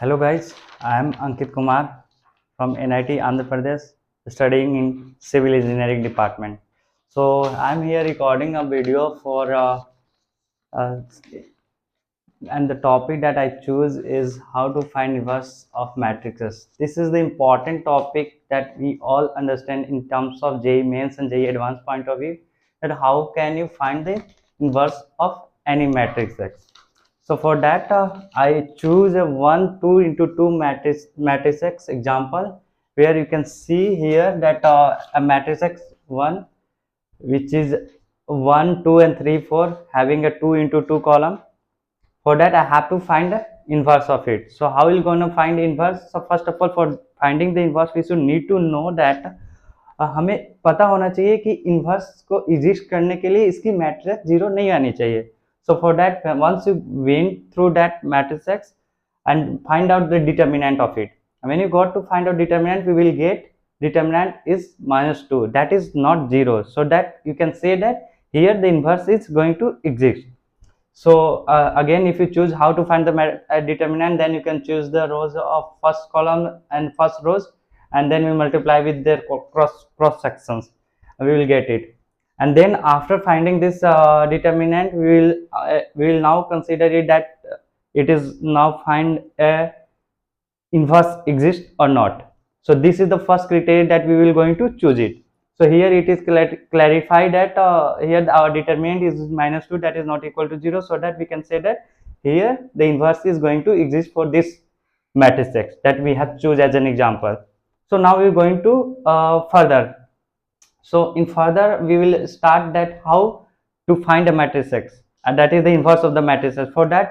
Hello guys, I am Ankit Kumar from NIT Andhra Pradesh, studying in Civil Engineering Department. So I am here recording a video for uh, and the topic that I choose is how to find inverse of matrices. This is the important topic that we all understand in terms of JEE Mains and JEE Advanced point of view, that how can you find the inverse of any matrix X. So for that I choose a 1 2 into 2 matrix X example, where you can see here that a matrix X1, which is 1 2 and 3 4, having a 2 into 2 column. For that I have to find the inverse of it. So how will going to find inverse? So first of all, for finding the inverse we should need to know that हमें पता होना चाहिए कि inverse को exist करने के लिए इसकी मैट्रिक्स जीरो नहीं आनी चाहिए. So for that, once you went through that matrix and find out the determinant of it, and when you got to find out determinant, we will get determinant is -2. That is not 0. So that you can say that here the inverse is going to exist. So again, if you choose how to find the determinant, then you can choose the rows of first column and first rows, and then we multiply with their cross sections. We will get it. And then after finding this determinant, we will now consider it that it is now find a inverse exist or not. So this is the first criteria that we will going to choose it. So here it is clarified that here our determinant is -2, that is not equal to 0, so that we can say that here the inverse is going to exist for this matrix X that we have choose as an example. So now we are going to further. So in further we will start that how to find a matrix X, and that is the inverse of the matrices. For that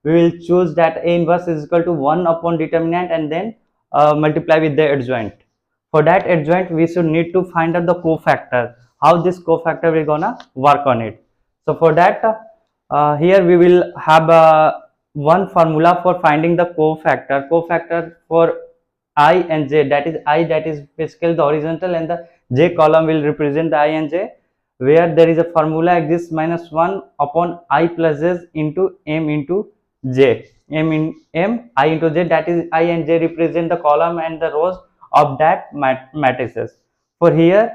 we will choose that A inverse is equal to 1 upon determinant and then multiply with the adjoint. For that adjoint we should need to find out the cofactor, how this cofactor will gonna work on it. So for that here we will have one formula for finding the cofactor for I and j, that is I, that is basically the horizontal, and the j column will represent the I and j, where there is a formula exists -1 upon I plus j into m into j, m in m I into j, that is I and j represent the column and the rows of that matrices. For here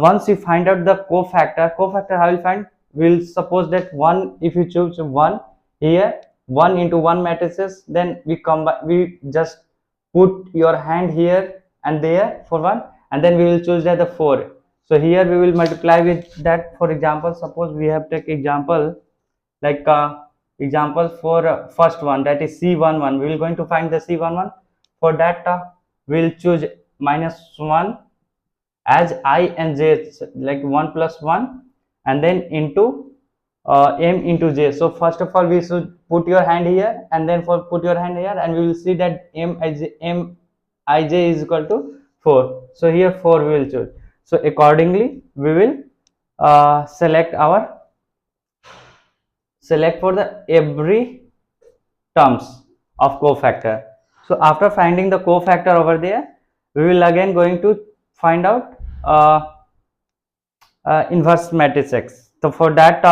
once you find out the cofactor how will find? We'll suppose that 1, if you choose 1 here, 1 into 1 matrices, then we combine, we just put your hand here and there for 1, and then we will choose that the 4. So here we will multiply with that. For example, suppose we have take example like example for first one, that is C11. We will going to find the C11. For that we will choose -1 as I and j, like 1 plus 1, and then into m into j. So first of all we should put your hand here, and then for put your hand here, and we will see that m ij is equal to 4. So here 4 we will choose. So accordingly we will select for the every terms of cofactor. So after finding the cofactor over there, we will again going to find out inverse matrix X. So for that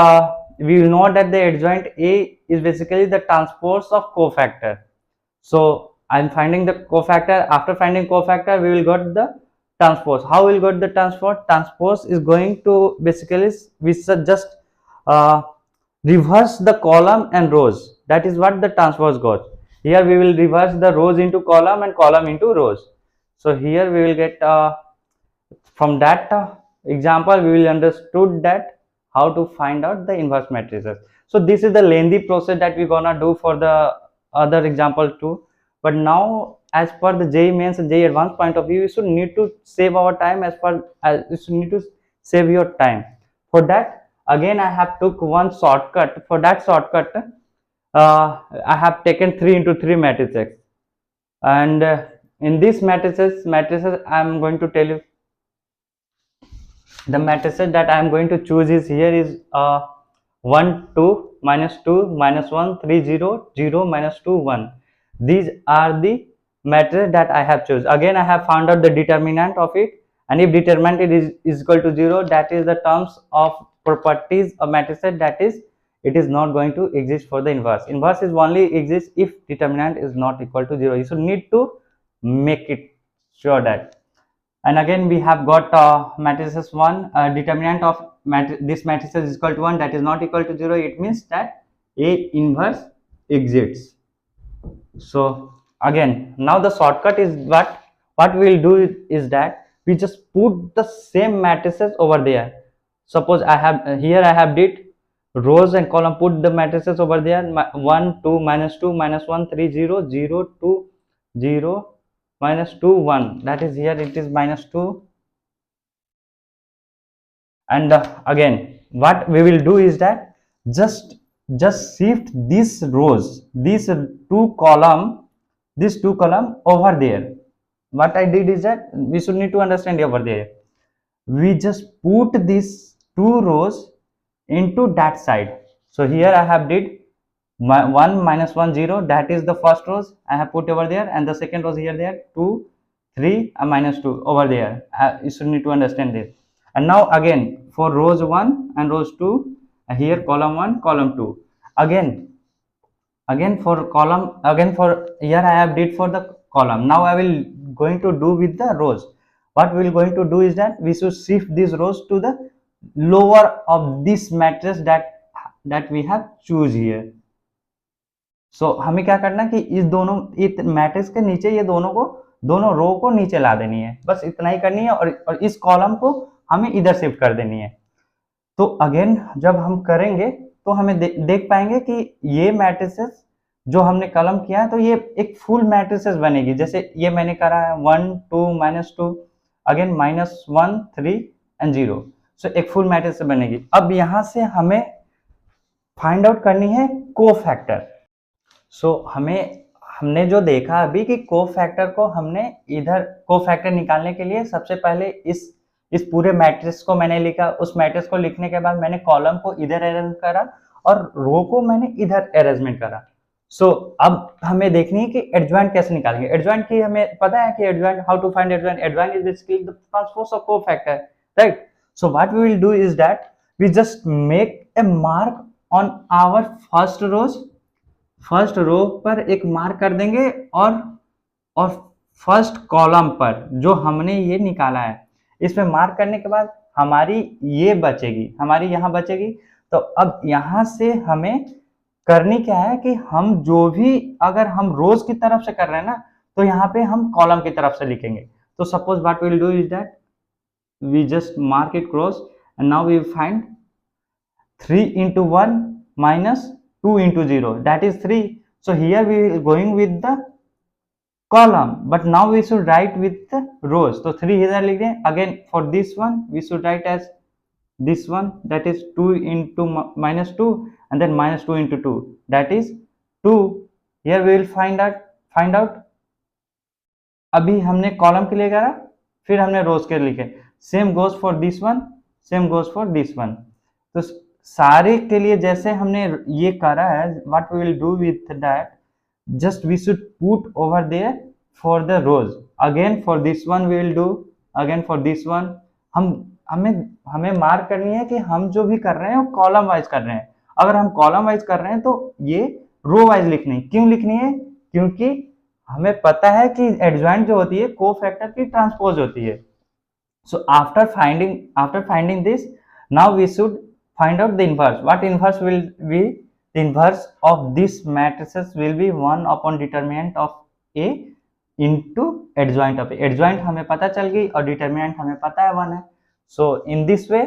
we will know that the adjoint A is basically the transpose of cofactor. So I am finding the cofactor. After finding cofactor, we will got the transpose. How will got the transpose? Transpose is going to basically we should just reverse the column and rows. That is what the transpose goes. Here we will reverse the rows into column and column into rows. So here we will get from that example we will understood that how to find out the inverse matrices. So this is the lengthy process that we're gonna do for the other example too. But now as per the JEE Mains and JEE Advanced point of view, you should need to save our time as you should need to save your time. For that again I have took one shortcut. For that shortcut I have taken 3 into 3 matrices, and in these matrices I am going to tell you the matrices that I am going to choose is here is 1 2 -2 -1 3 0 0 -2 1. These are the matrices that I have chosen. Again I have found out the determinant of it, and if determinant is equal to 0, that is the terms of properties of matrices that is it is not going to exist for the inverse. Inverse is only exists if determinant is not equal to 0. You should need to make it sure that. And again we have got matrices 1, determinant of this matrix is equal to 1, that is not equal to 0. It means that A inverse exists. So again, now the shortcut is what we will do is that we just put the same matrices over there. Suppose I have here I have did rows and column, put the matrices over there, 1 2 minus 2 minus 1 3 0 0 2 0 minus 2 1, that is here it is minus 2. And again what we will do is that just shift these rows, these two column over there. What I did is that we should need to understand over there, we just put these two rows into that side. So here I have did 1 minus 1 0, that is the first rows I have put over there, and the second rows here there 2 3 and minus 2 over there. You should need to understand this. And now again for rows 1 and rows 2, here column 1 column 2, again for column, again for here I have did for the column. Now I will going to do with the rows. What we will going to do is that we should shift these rows to the lower of this matrix that we have choose here. So हमें क्या करना कि इस दोनों matrix के नीचे ये दोनों रो को नीचे ला देनी है, बस इतना ही करनी है, और इस कॉलम को हमें इधर शिफ्ट कर देनी है. तो अगेन जब हम करेंगे तो हमें देख पाएंगे कि ये मैट्रिसेस जो हमने कॉलम किया है तो ये एक फुल मैट्रिसेस बनेगी. जैसे ये मैंने करा है 1 2 माइनस 2, अगेन माइनस 1 3 एंड 0. सो एक फुल मैट्रिक्स बनेगी. अब यहाँ से हमें फाइंड आउट करनी है कोफैक्टर. सो हमने जो देखा अभी कि कोफैक्टर को हमने इधर कोफैक्टर निकालने के लिए सबसे पहले इस पूरे मैट्रिक्स को मैंने लिखा. उस मैट्रिक्स को लिखने के बाद मैंने कॉलम को इधर अरेंज करा और रो को मैंने इधर अरेंजमेंट करा. सो अब हमें देखनी है कि एडजॉइंट कैसे निकालेंगे. एडजॉइंट की हमें पता है कि adjoint, how to find adjoint. Adjoint is basically the transpose of cofactor, right. So what we will do is that we just make a mark on our first rows. First row पर एक mark कर देंगे और first column पर जो हमने ये निकाला है इस पे मार्क करने के बाद हमारी ये बचेगी, हमारी यहाँ बचेगी. तो अब यहाँ से हमें करनी क्या है कि हम जो भी अगर हम रोज की तरफ से कर रहे हैं ना तो यहाँ पे हम कॉलम की तरफ से लिखेंगे. तो suppose what we will do is that we just mark it cross and now we find 3 into 1 minus 2 into 0, that is 3. So here we will going with the column, but now we should write with the rows. So 3 here लिख दें. Again for this one we should write as this one, that is 2 into minus 2 and then minus 2 into 2, that is 2. Here we will find out अभी हमने column के लिए करा, फिर हमने rows के लिखे. Same goes for this one, same goes for this one. तो सारे के लिए जैसे हमने ये करा है, what we will do with that just we should put over there for the rows. Again for this one we will do, again for this one. हमें मार्क करनी है कि हम जो भी कर रहे हैं वो कॉलम वाइज कर रहे हैं. अगर हम कॉलम वाइज कर रहे हैं तो ये रो वाइज लिखनी है. क्यों लिखनी है? क्योंकि हमें पता है कि एडजॉइंट जो होती है कोफैक्टर की ट्रांसपोज होती है. So after finding this now we should find out the inverse. What inverse will be? The inverse of this matrices will be 1 upon determinant of A into adjoint of A. Adjoint हमें पता चल गई और determinant हमें पता है 1 है. So in this way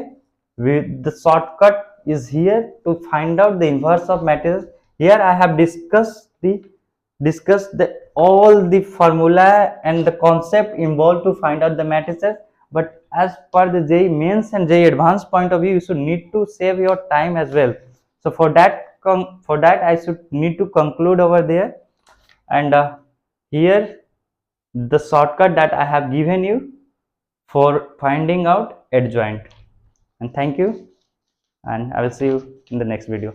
the shortcut is here to find out the inverse of matrices. Here I have discussed all the formula and the concept involved to find out the matrices. But as per the JEE mains and JEE advanced point of view, you should need to save your time as well. So for that I should need to conclude over there. And here the shortcut that I have given you for finding out adjoint. And thank you, and I will see you in the next video.